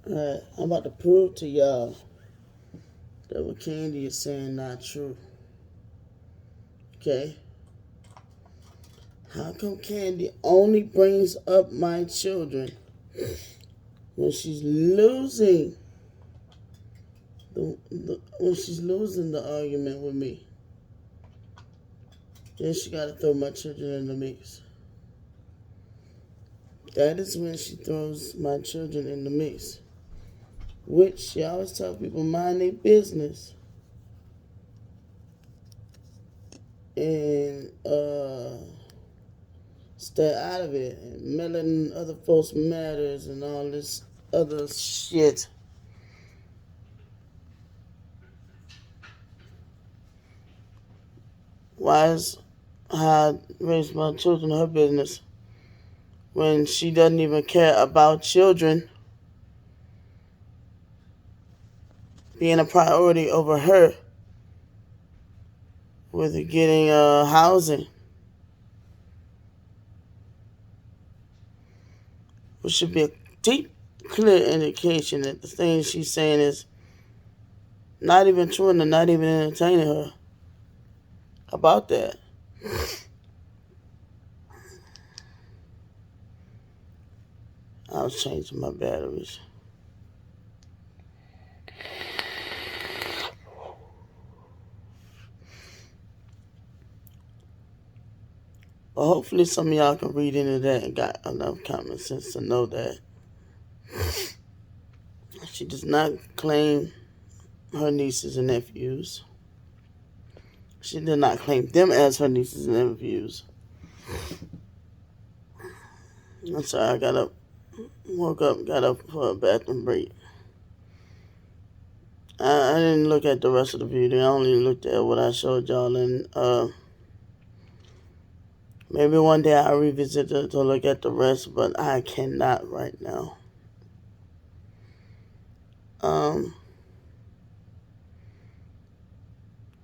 Alright, I'm about to prove to y'all that what Candy is saying not true. Okay? How come Candy only brings up my children when she's losing the argument with me? Then she gotta throw my children in the mix. That is when she throws my children in the mix. Which she always tell people mind their business. And stay out of it. And meddling other folks' matters and all this other shit. Why is how I raise my children her business when she doesn't even care about children being a priority over her with getting housing? Which should be a deep, clear indication that the things she's saying is not even true and they're not even entertaining her about that. I was changing my batteries. But hopefully some of y'all can read into that and got enough common sense to know that she does not claim her nieces and nephews. She did not claim them as her nieces and nephews. I'm sorry, woke up, got up for a bathroom break. I didn't look at the rest of the video. I only looked at what I showed y'all, and maybe one day I'll revisit it to look at the rest, but I cannot right now.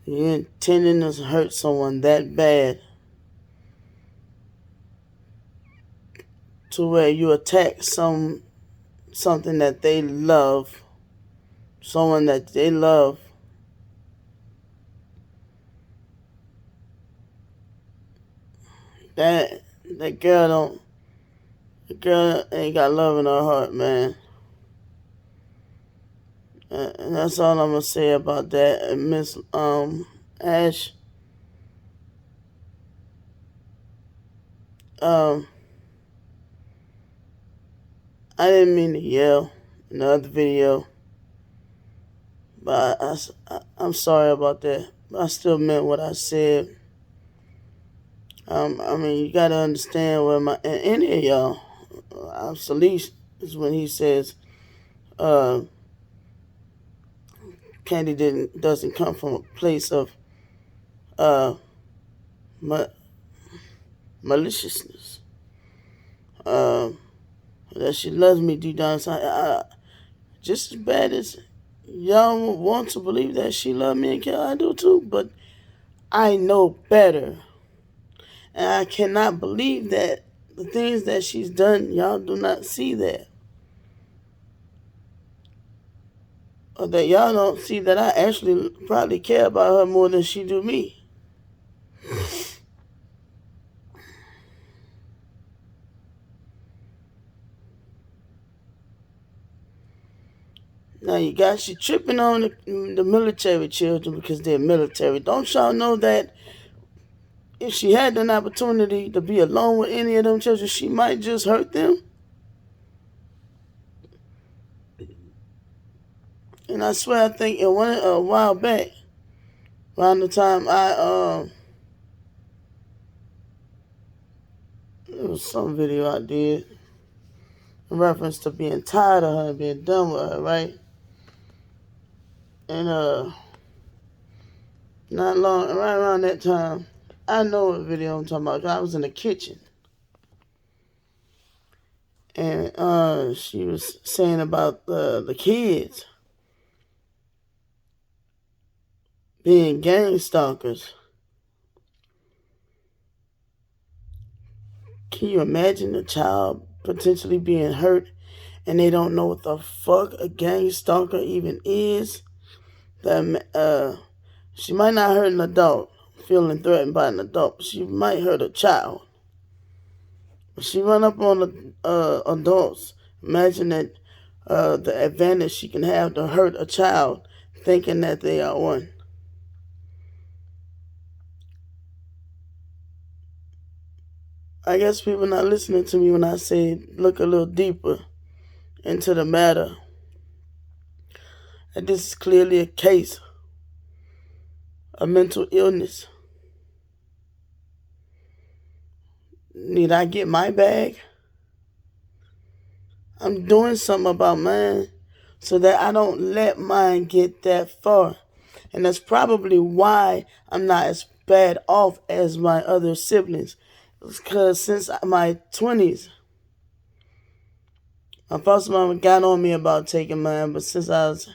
You're intending to hurt someone that bad to where you attack something that they love, someone that they love. That girl ain't got love in her heart, man. And that's all I'm gonna say about that. Miss Ash, I didn't mean to yell in the other video, but I'm sorry about that. I still meant what I said. I mean, you gotta understand where any of y'all, Salish is when he says, Candy doesn't come from a place of maliciousness. That she loves me deep down inside. Just as bad as y'all want to believe that she loves me and care, I do too. But I know better. And I cannot believe that the things that she's done, y'all do not see that. Or that y'all don't see that I actually probably care about her more than she do me. Now she tripping on the military children because they're military. Don't y'all know that if she had an opportunity to be alone with any of them children, she might just hurt them? And I swear, I think a while back, around the time it was some video I did in reference to being tired of her and being done with her, right? And not long, right around that time, I know what video I'm talking about. I was in the kitchen, and she was saying about the kids being gang stalkers. Can you imagine a child potentially being hurt and they don't know what the fuck a gang stalker even is. She might not hurt an adult, feeling threatened by an adult. She might hurt a child. She run up on the adults. Imagine that the advantage she can have to hurt a child, thinking that they are one. I guess people not listening to me when I say look a little deeper into the matter. And this is clearly a case of mental illness. Need I get my bag? I'm doing something about mine so that I don't let mine get that far. And that's probably why I'm not as bad off as my other siblings. Because since my 20s, my foster mom got on me about taking mine, but since I was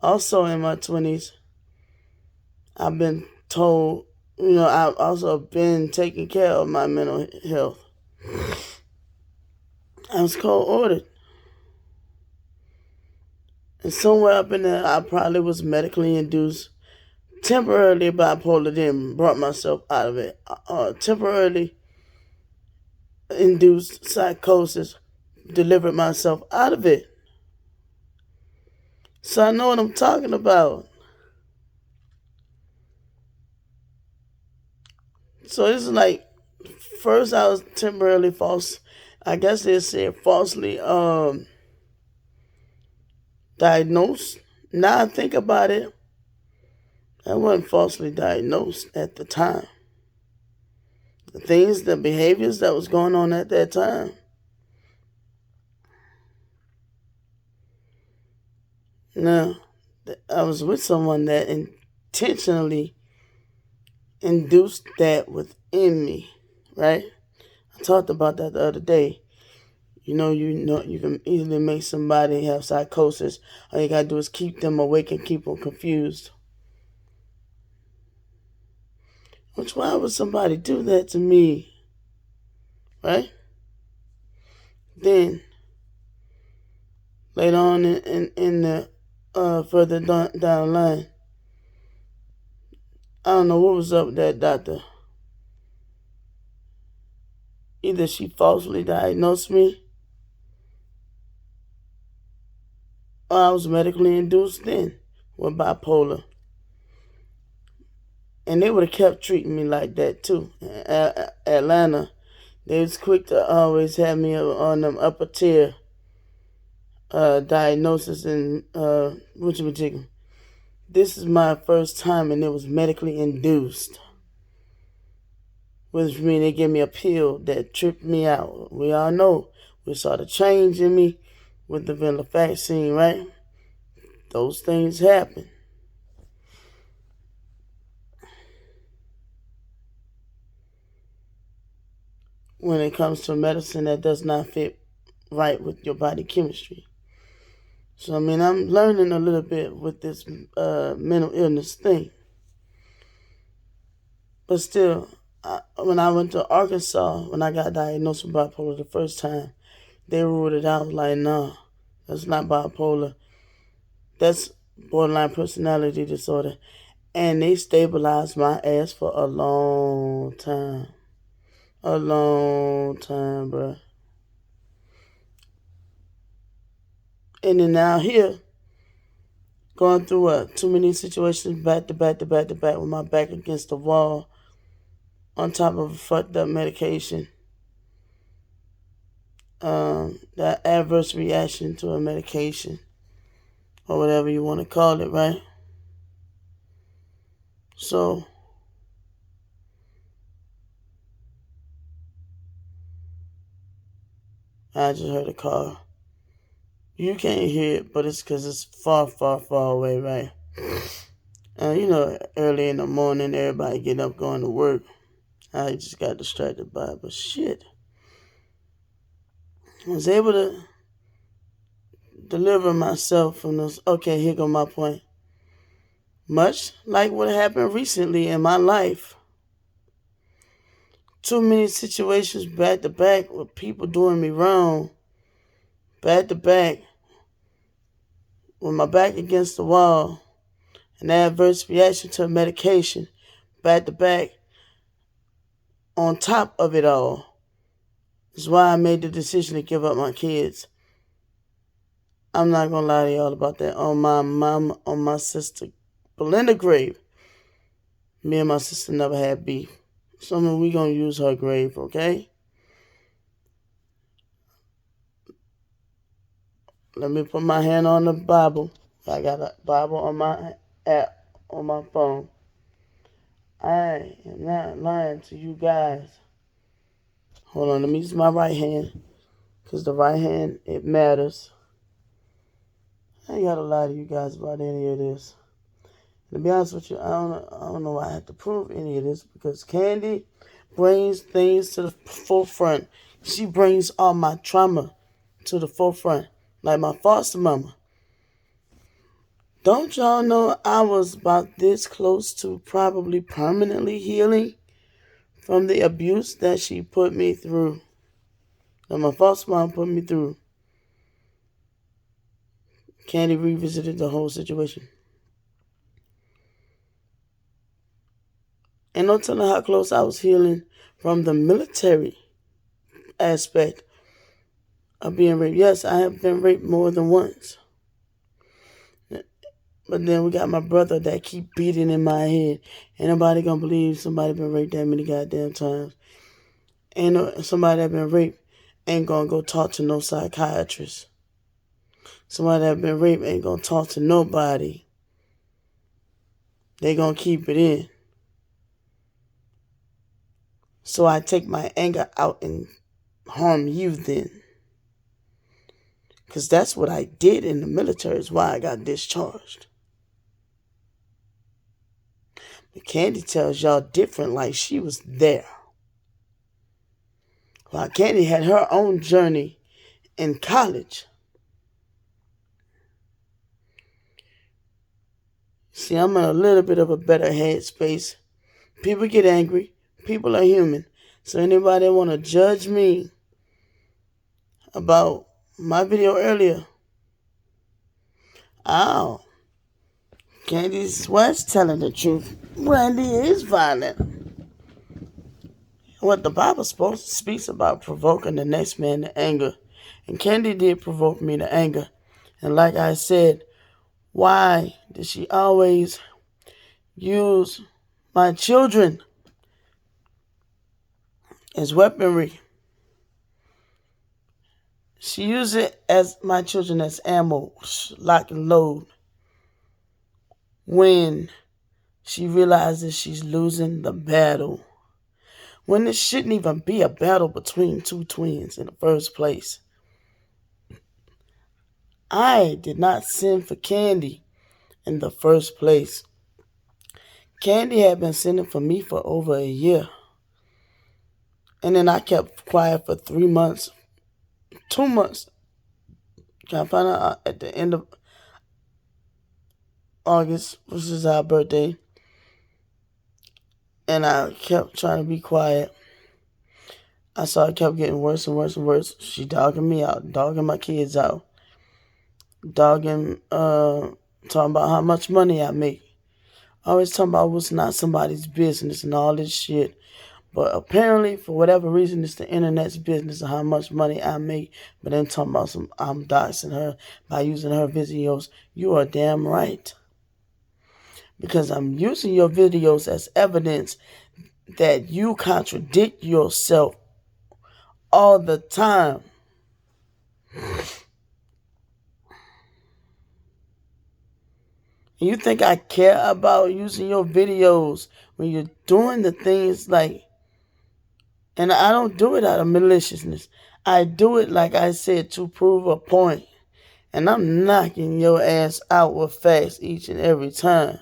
also in my 20s, I've been told, I've also been taking care of my mental health. I was cold ordered. And somewhere up in there, I probably was medically induced. Temporarily bipolar, then brought myself out of it. Temporarily induced psychosis, delivered myself out of it. So I know what I'm talking about. So it's like, first I was temporarily I guess they say falsely diagnosed. Now I think about it, I wasn't falsely diagnosed at the time. The behaviors that was going on at that time. Now, I was with someone that intentionally induced that within me, right? I talked about that the other day. You can easily make somebody have psychosis. All you gotta do is keep them awake and keep them confused. Why would somebody do that to me? Right? Then, later on in the further down the line, I don't know what was up with that doctor. Either she falsely diagnosed me, or I was medically induced then with bipolar. And they would have kept treating me like that too. Atlanta, they was quick to always have me on them upper tier diagnosis and this is my first time and it was medically induced. Which means they gave me a pill that tripped me out. We all know we saw the change in me with the venlafaxine, right? Those things happen. When it comes to medicine that does not fit right with your body chemistry. So, I'm learning a little bit with this mental illness thing. But still, when I went to Arkansas, when I got diagnosed with bipolar the first time, they ruled it out like, no, that's not bipolar. That's borderline personality disorder. And they stabilized my ass for a long time. A long time, bro. And then now here, going through too many situations back to back with my back against the wall, on top of a fucked up medication. That adverse reaction to a medication, or whatever you want to call it, right? So, I just heard a car. You can't hear it, but it's because it's far, far, far away, right? Early in the morning, everybody getting up, going to work. I just got distracted by it, but shit. I was able to deliver myself from those. Okay, here go my point. Much like what happened recently in my life. Too many situations back to back with people doing me wrong. back to back, with my back against the wall, an adverse reaction to medication, back to back, on top of it all, is why I made the decision to give up my kids. I'm not going to lie to y'all about that. On my mama, on my sister Belinda grave, me and my sister never had beef. So we going to use her grave, okay? Let me put my hand on the Bible. I got a Bible on my app on my phone. I am not lying to you guys. Hold on, let me use my right hand. Because the right hand, it matters. I ain't got to lie to you guys about any of this. To be honest with you, I don't know why I have to prove any of this. Because Kandi brings things to the forefront. She brings all my trauma to the forefront. Like my foster mama. Don't y'all know I was about this close to probably permanently healing from the abuse that she put me through? That my foster mom put me through. Kandi revisited the whole situation. And no telling how close I was healing from the military aspect of being raped. Yes, I have been raped more than once. But then we got my brother that keep beating in my head. Ain't nobody gonna believe somebody been raped that many goddamn times. Ain't somebody that been raped ain't gonna go talk to no psychiatrist. Somebody that been raped ain't gonna talk to nobody. They gonna keep it in. So I take my anger out and harm you then. Because that's what I did in the military, is why I got discharged. But Kandi tells y'all different, like she was there. While Kandi had her own journey in college. See, I'm in a little bit of a better headspace. People get angry. People are human. So anybody want to judge me about my video earlier? Oh, Kandi West telling the truth. Randy is violent. What the Bible speaks about provoking the next man to anger. And Kandi did provoke me to anger. And like I said, why did she always use my children as weaponry? She used it as my children as ammo, lock and load. When she realizes she's losing the battle. When this shouldn't even be a battle between two twins in the first place. I did not send for Kandi in the first place. Kandi had been sending for me for over a year. And then I kept quiet for 3 months, 2 months. I found out at the end of August, which is our birthday. And I kept trying to be quiet. I saw it kept getting worse and worse and worse. She dogging me out, dogging my kids out. Talking about how much money I make. Always talking about what's not somebody's business and all this shit. But apparently, for whatever reason, it's the internet's business of how much money I make. But then talking about I'm doxing her by using her videos. You are damn right. Because I'm using your videos as evidence that you contradict yourself all the time. You think I care about using your videos when you're doing the things like, and I don't do it out of maliciousness. I do it, like I said, to prove a point. And I'm knocking your ass out with facts each and every time.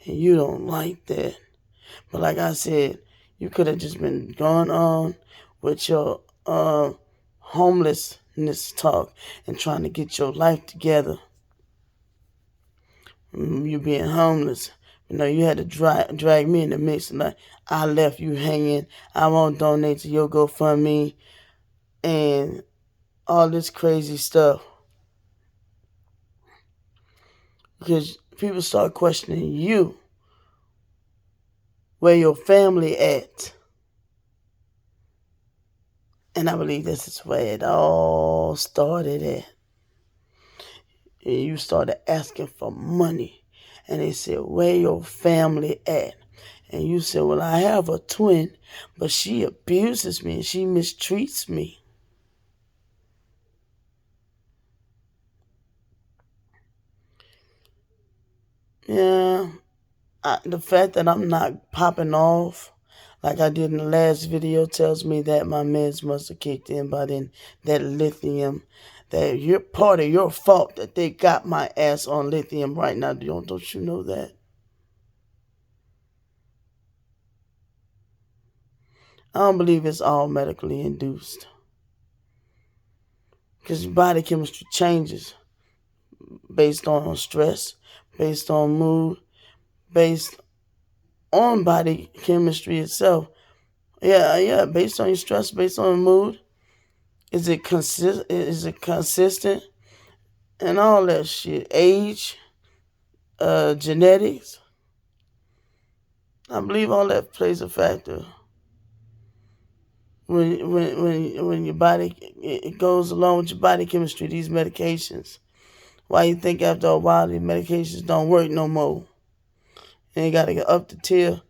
And you don't like that. But like I said, you could have just been going on with your homelessness talk and trying to get your life together. You being homeless, You had to drag me in the mix. Like, I left you hanging. I won't donate to your GoFundMe and all this crazy stuff. Because people start questioning you, where your family at. And I believe this is where it all started at. And you started asking for money. And they said, where your family at? And you said, well, I have a twin, but she abuses me and she mistreats me. Yeah, the fact that I'm not popping off like I did in the last video tells me that my meds must have kicked in by then. That lithium, that you're part of your fault that they got my ass on lithium right now. Don't you know that? I don't believe it's all medically induced. Because your body chemistry changes based on stress, based on mood, based on body chemistry itself. Yeah, based on your stress, based on mood. Is it consistent? And all that shit. Age, genetics. I believe all that plays a factor. When your body, it goes along with your body chemistry, these medications. Why you think after a while these medications don't work no more? And you gotta get up the tier,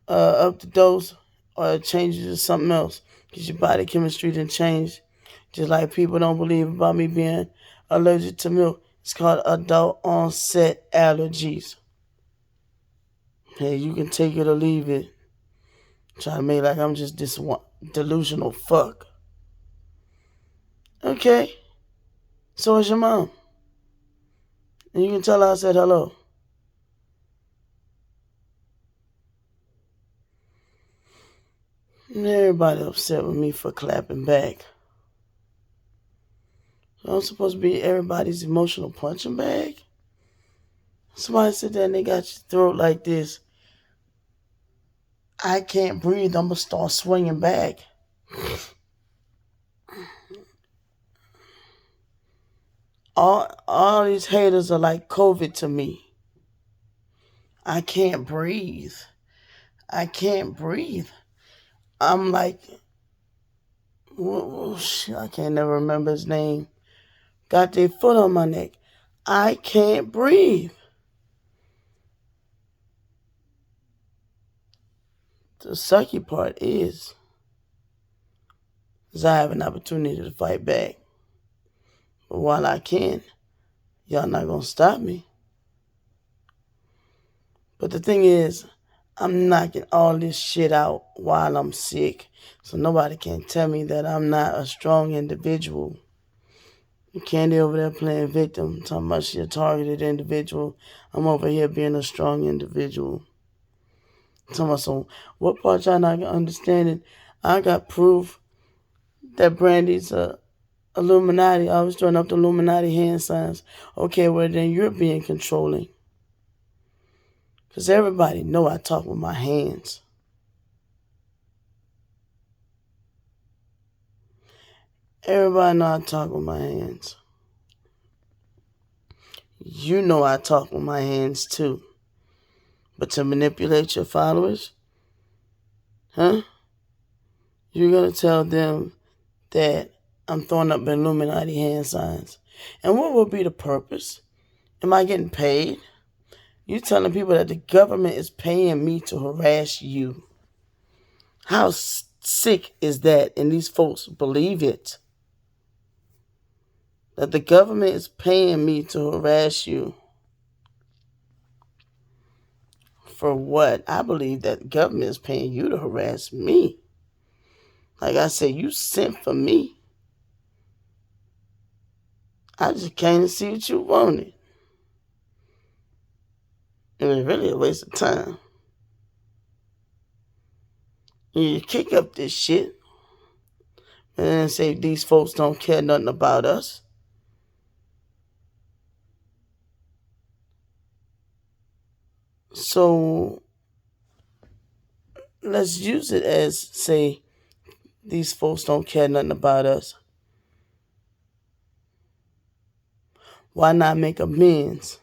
up the dose, or it changes to something else. Because your body chemistry didn't change. Just like people don't believe about me being allergic to milk. It's called adult onset allergies. Hey, you can take it or leave it. Try to make like I'm just this one delusional fuck. Okay, so is your mom. And you can tell her I said hello. And everybody upset with me for clapping back. So I'm supposed to be everybody's emotional punching bag? Somebody sit there and they got your throat like this. I can't breathe. I'm going to start swinging back. All these haters are like COVID to me. I can't breathe. I can't breathe. I'm like, I can't never remember his name. Got their foot on my neck. I can't breathe. The sucky part is I have an opportunity to fight back. But while I can, y'all not going to stop me. But the thing is, I'm knocking all this shit out while I'm sick. So nobody can tell me that I'm not a strong individual. Candy over there playing victim, talking about she a targeted individual. I'm over here being a strong individual. Talking about some, what part y'all not understanding? I got proof that Brandy's a Illuminati. I was throwing up the Illuminati hand signs. Okay, well then you're being controlling. Because everybody know I talk with my hands. Everybody know I talk with my hands. You know I talk with my hands too. But to manipulate your followers, huh? You're going to tell them that I'm throwing up Illuminati hand signs. And what will be the purpose? Am I getting paid? You telling people that the government is paying me to harass you. How sick is that? And these folks believe it. That the government is paying me to harass you. For what? I believe that the government is paying you to harass me. Like I said, you sent for me. I just came to see what you wanted. And it's really a waste of time. You kick up this shit and then say these folks don't care nothing about us. So let's use it as, say, these folks don't care nothing about us. Why not make amends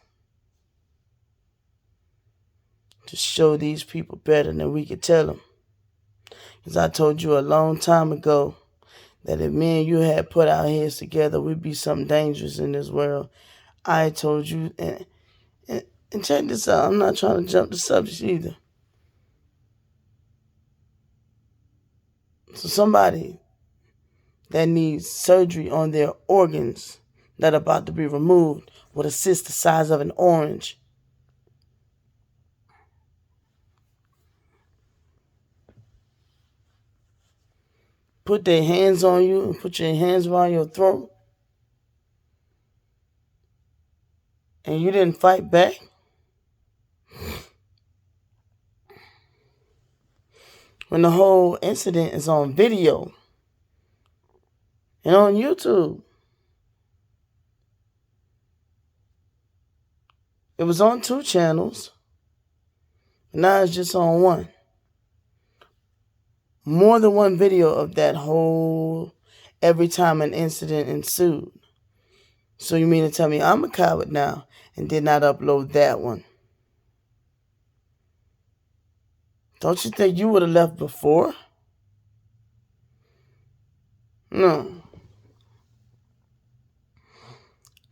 to show these people better than we could tell them? Because I told you a long time ago that if me and you had put our heads together, we'd be something dangerous in this world. I told you, and check this out, I'm not trying to jump the subject either. So somebody that needs surgery on their organs that are about to be removed with a cyst the size of an orange. Put their hands on you and put your hands around your throat, and you didn't fight back. When the whole incident is on video and on YouTube. It was on 2 channels. Now it's just on 1. More than 1 video of that whole, every time an incident ensued. So you mean to tell me I'm a coward now and did not upload that one? Don't you think you would have left before? No.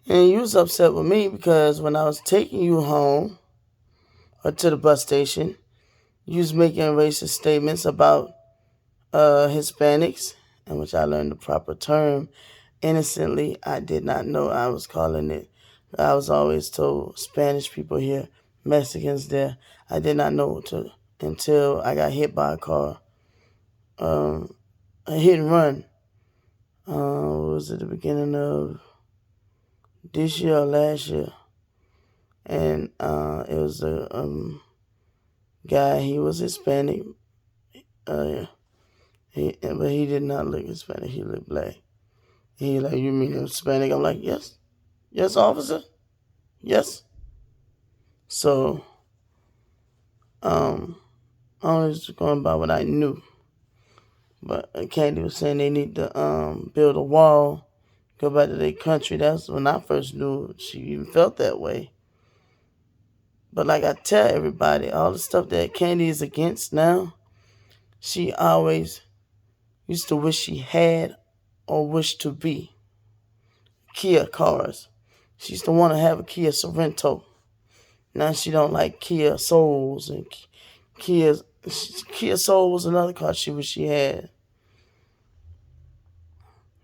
And you was upset with me because when I was taking you home or to the bus station, you was making racist statements about Hispanics, in which I learned the proper term. Innocently, I did not know I was calling it. I was always told Spanish people here, Mexicans there. I did not know until I got hit by a car. A hit and run. Was it the beginning of this year or last year? And it was a guy. He was Hispanic. But he did not look Hispanic. He looked black. He like, you mean Hispanic? I'm like, yes. Yes, officer. Yes. So, I was going by what I knew. But Candy was saying they need to build a wall, go back to their country. That's when I first knew she even felt that way. But like I tell everybody, all the stuff that Candy is against now, she always used to wish she had or wish to be. Kia cars. She used to want to have a Kia Sorento. Now she don't like Kia Souls, and Kia Soul was another car she wish she had.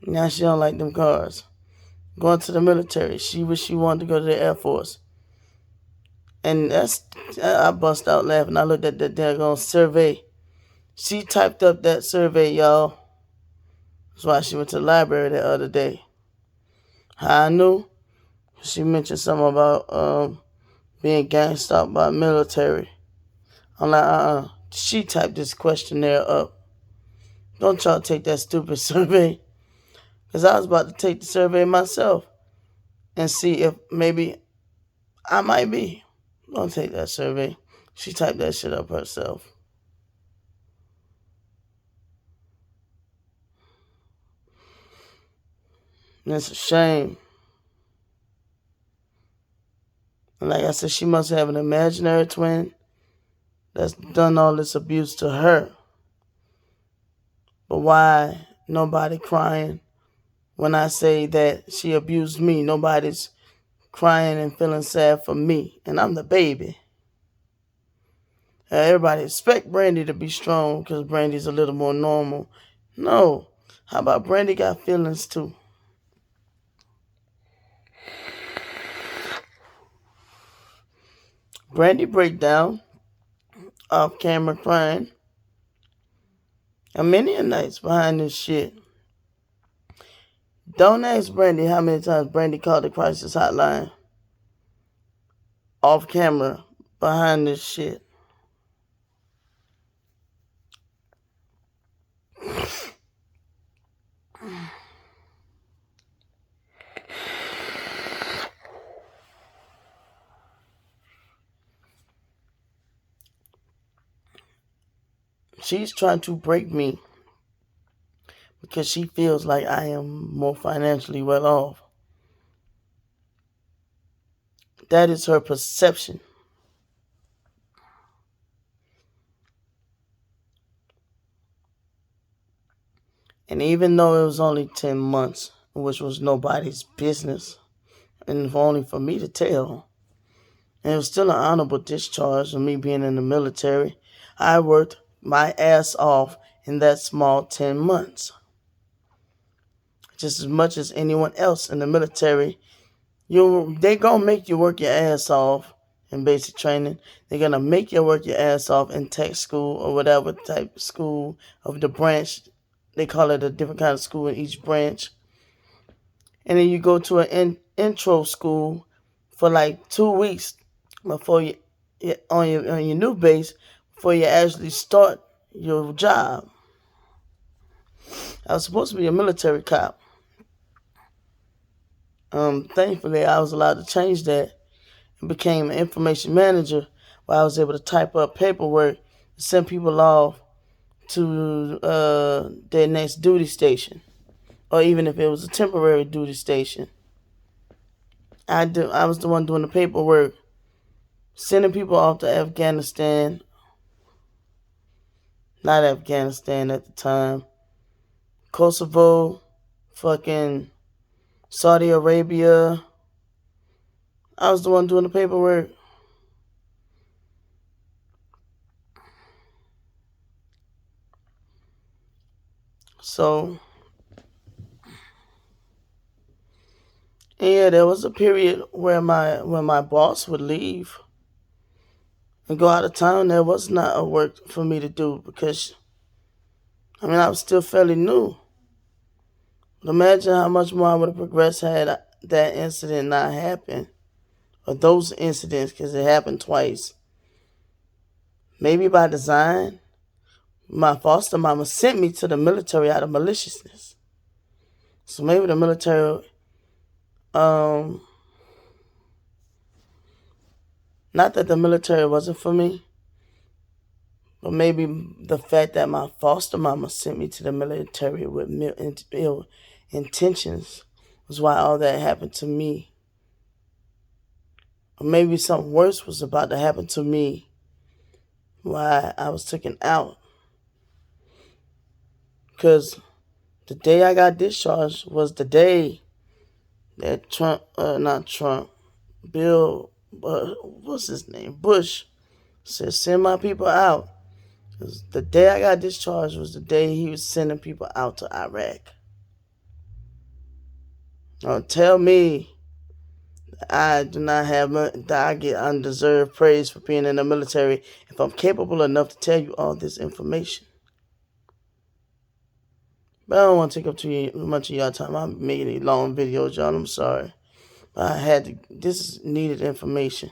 Now she don't like them cars. Going to the military, she wish she wanted to go to the Air Force. And I bust out laughing. I looked at that daggone survey. She typed up that survey, y'all. That's why she went to the library the other day. How I knew? She mentioned something about being gang stalked by military. I'm like, She typed this questionnaire up. Don't y'all take that stupid survey. Because I was about to take the survey myself and see if maybe I might be. Don't take that survey. She typed that shit up herself. And it's a shame. And like I said, she must have an imaginary twin that's done all this abuse to her. But why nobody crying when I say that she abused me? Nobody's crying and feeling sad for me. And I'm the baby. Everybody expect Brandy to be strong because Brandy's a little more normal. No. How about Brandy got feelings too? Brandy break down off camera crying. And many a nights behind this shit. Don't ask Brandy how many times Brandy called the crisis hotline off camera behind this shit. She's trying to break me because she feels like I am more financially well off. That is her perception. And even though it was only 10 months, which was nobody's business, and only for me to tell, and it was still an honorable discharge of me being in the military, I worked my ass off in that small 10 months. Just as much as anyone else in the military, they gonna make you work your ass off in basic training. They're gonna make you work your ass off in tech school or whatever type of school of the branch. They call it a different kind of school in each branch. And then you go to an intro school for like 2 weeks before you on your new base before you actually start your job. I was supposed to be a military cop. Thankfully, I was allowed to change that and became an information manager, where I was able to type up paperwork, send people off to their next duty station, or even if it was a temporary duty station. I was the one doing the paperwork, sending people off to Afghanistan, not Afghanistan at the time, Kosovo, fucking Saudi Arabia. I was the one doing the paperwork. So, yeah, there was a period where my boss would leave and go out of town. There was not a work for me to do because, I was still fairly new. But imagine how much more I would have progressed had that incident not happened, or those incidents, because it happened twice. Maybe by design. My foster mama sent me to the military out of maliciousness. So maybe the military, not that the military wasn't for me, but maybe the fact that my foster mama sent me to the military with ill intentions was why all that happened to me. Or maybe something worse was about to happen to me, why I was taken out. Because the day I got discharged was the day that Bill, what's his name? Bush said, send my people out. The day I got discharged was the day he was sending people out to Iraq. Don't tell me I do not have that I get undeserved praise for being in the military if I'm capable enough to tell you all this information. But I don't want to take up too much of your time. I'm making these long videos, y'all. I'm sorry. But this is needed information.